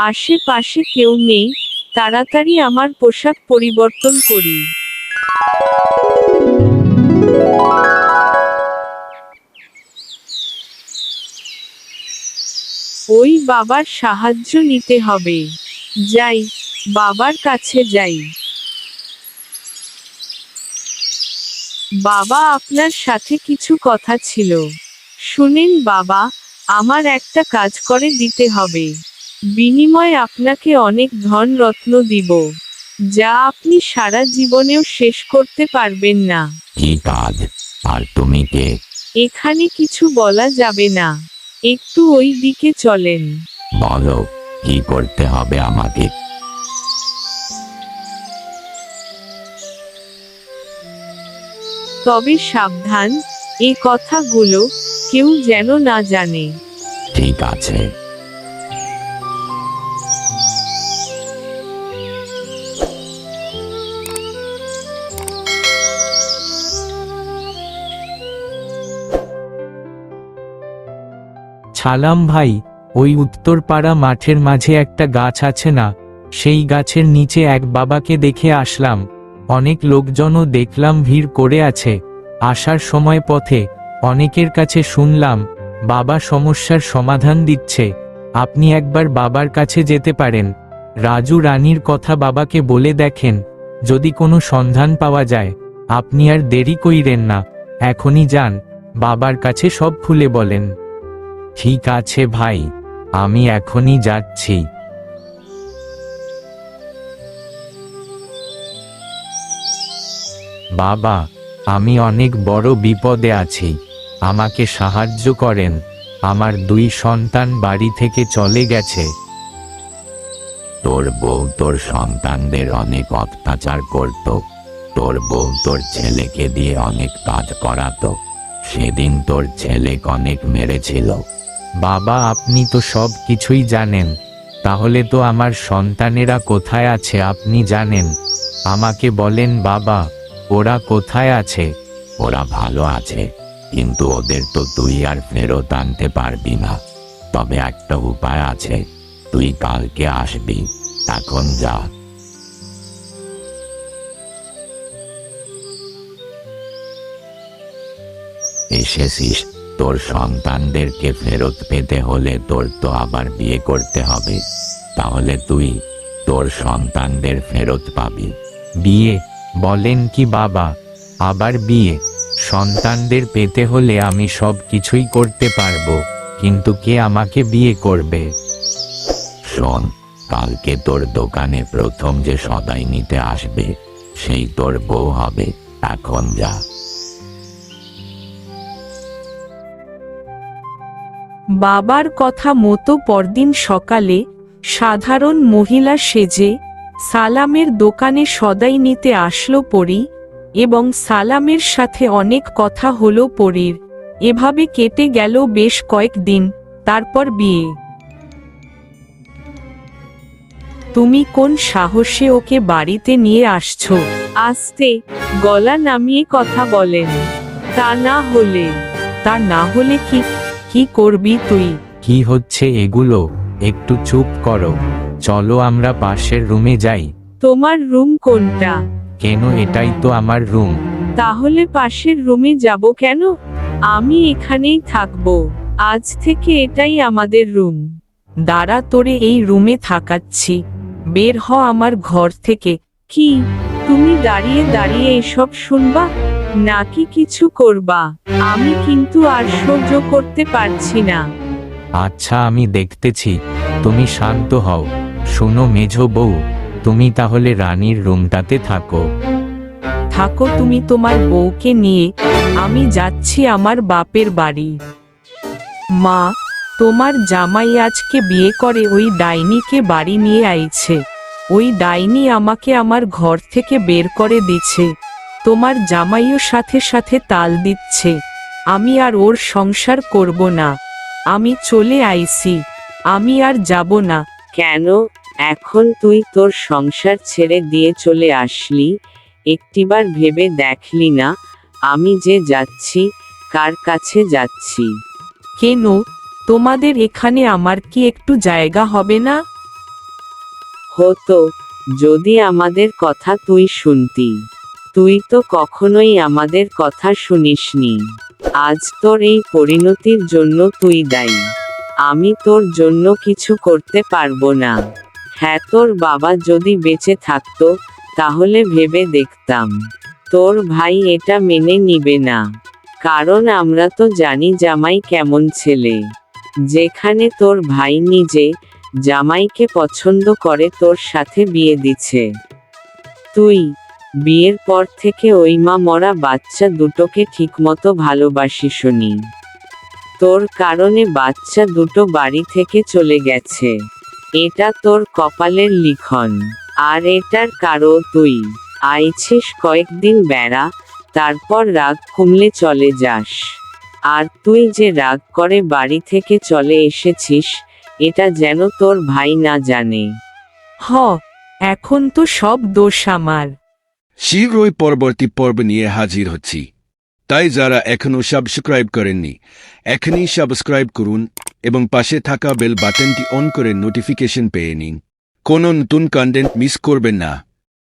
আশেপাশে কেউ নেই, তাড়াতাড়ি আমার পোশাক পরিবর্তন করি। ওই বাবার সাহায্য নিতে হবে। যাই, বাবার কাছে যাই। বাবা, আপনার সাথে কিছু কথা ছিল। শুনেন বাবা, আমার একটা কাজ করে দিতে হবে। বিনিময়ে আপনাকে অনেক ধন রত্ন দিব, যা আপনি সারা জীবনেও শেষ করতে পারবেন না। কি কাজ? আর তুমি কে? এখানে কিছু বলা যাবে না, একটু ওই দিকে চলেন। বলো, কি করতে হবে আমাকে? তবে সাবধান, এ কথাগুলো কেউ যেন না জানে। ঠিক আছে। ছালাম ভাই, ওই উত্তরপাড়া মাঠের মাঝে একটা গাছ আছে না, সেই গাছের নিচে এক বাবাকে দেখে আসলাম। অনেক লোকজনও দেখলাম ভিড় করে আছে। আসার সময় পথে অনেকের কাছে শুনলাম বাবা সমস্যার সমাধান দিচ্ছে। আপনি একবার বাবার কাছে যেতে পারেন। রাজু রানীর কথা বাবাকে বলে দেখেন, যদি কোনো সন্ধান পাওয়া যায়। আপনি আর দেরি কইরেন না, এখনই যান, বাবার কাছে সব খুলে বলেন। ঠিক আছে ভাই, আমি এখনই যাচ্ছি। বাবা, আমি অনেক বড় বিপদে আছি, আমাকে সাহায্য করেন। আমার 2 সন্তান বাড়ি থেকে চলে গেছে। তোর বউ তোর সন্তানদের অনেক অত্যাচার করত। তোর বউ তোর ছেলেকে দিয়ে অনেক কাজ করাতো। সেদিন তোর ছেলে অনেক মেরেছিল। বাবা, আপনি তো সব কিছুই জানেন, তাহলে তো আমার সন্তানেরা কোথায় আছে আপনি জানেন। আমাকে বলেন বাবা, ওরা কোথায় আছে? ওরা ভালো আছে, কিন্তু ওদের তো তুই আর ফেরত আনতে পারবি না। তবে একটা উপায় আছে, তুই কালকে আসবি। এখন যা। এসেছিস। তোর সন্তানদেরকে ফেরত পেতে হলে তোর তো আবার বিয়ে করতে হবে, তাহলে তুই তোর সন্তানদের ফেরত পাবি। বিয়ে? বলেন কি বাবা, আবার বিয়ে? সন্তানদের পেতে হলে আমি সব কিছুই করতে পারবো, কিন্তু কে আমাকে বিয়ে করবে? শোন, কালকে তোর দোকানে প্রথম যে সদাই নিতে আসবে, সেই তোর বউ হবে। এখন যা। বাবার কথা মতো পরদিন সকালে সাধারণ মহিলা সেজে সালামের দোকানে সদাই নিতে আসলো পরী, এবং সালামের সাথে অনেক কথা হলো পরীর। এভাবে কেটে গেল বেশ কয়েকদিন, তারপর বিয়ে। তুমি কোন সাহসে ওকে বাড়িতে নিয়ে আসছো? আস্তে, গলা নামিয়ে কথা বলেন। তা না হলে কি করবি তুই? কি হচ্ছে এগুলো? একটু চুপ করো, চলো আমরা পাশের রুমে যাই। তোমার রুম কোনটা? কেন, এটাই তো আমার রুম। তাহলে পাশের রুমে যাব কেন? আমি এখানেই থাকবো। আজ থেকে এটাই আমাদের রুম। দাঁড়া, তোরে এই রুমে থাকাচ্ছি। বের হ আমার ঘর থেকে। কি, তুমি দাঁড়িয়ে দাঁড়িয়ে এসব শুনবা নাকি কিছু করবা? আমি কিন্তু আর সহ্য করতে পারছি না। আচ্ছা, আমি দেখতেছি, তুমি শান্ত হও। শোনো মেঝো বউ, তুমি তাহলে রানীর রুমটাতে থাকো। থাকো তুমি তোমার বউকে নিয়ে, আমি যাচ্ছি আমার বাপের বাড়ি। মা, তোমার জামাই আজকে বিয়ে করে ওই ডাইনিকে বাড়ি নিয়ে আইছে। ওই ডাইনি আমাকে আমার ঘর থেকে বের করে দিচ্ছে। তোমার জামাইও সাথে সাথে তাল দিচ্ছে। আমি আর ওর সংসার করব না। আমি চলে আইছি, আমি আর যাব না। কেন এখন তুই তোর সংসার ছেড়ে দিয়ে চলে আসলি? একটিবার ভেবে দেখলি না আমি যে যাচ্ছি, কার কাছে যাচ্ছি? কেন, তোমাদের এখানে আমার কি একটু জায়গা হবে না? হতো যদি আমাদের কথা তুই শুনতি। তুই তো কখনোই আমাদের কথা শুনিসনি। আজ তোর এই পরিণতির জন্য তুই দায়ী। আমি তোর জন্য কিছু করতে পারবো না। হ্যাঁ, তোর বাবা যদি বেঁচে থাকতো তাহলে ভেবে দেখতাম। তোর ভাই এটা মেনে নিবে না, কারণ আমরা তো জানি জামাই কেমন ছেলে। যেখানে তোর ভাই নিজে জামাইকে পছন্দ করে তোর সাথে বিয়ে দিচ্ছে। তুই বিয়ের পর থেকে ওই মা মরা বাচ্চা দুটোকে ঠিকমতো ভালোবাসিসনি। তোর কারণে বাচ্চা দুটো বাড়ি থেকে চলে গেছে। এটা তোর কপালের লিখন। আর এটার কারও তুই। আইছিস কয়েকদিন বেড়া, তারপর রাগ কমলে চলে যাস। আর তুই যে রাগ করে বাড়ি থেকে চলে এসেছিস, এটা যেন তোর ভাই না জানে। এখন তো সব দোষ আমার। শীঘ্রই পরবর্তী পর্ব নিয়ে হাজির হচ্ছি, তাই যারা এখনও সাবস্ক্রাইব করেননি এখনই সাবস্ক্রাইব করুন এবং পাশে থাকা বেল বাটনটি অন করে নোটিফিকেশন পেয়ে নিন। কোনো নতুন কন্টেন্ট মিস করবেন না।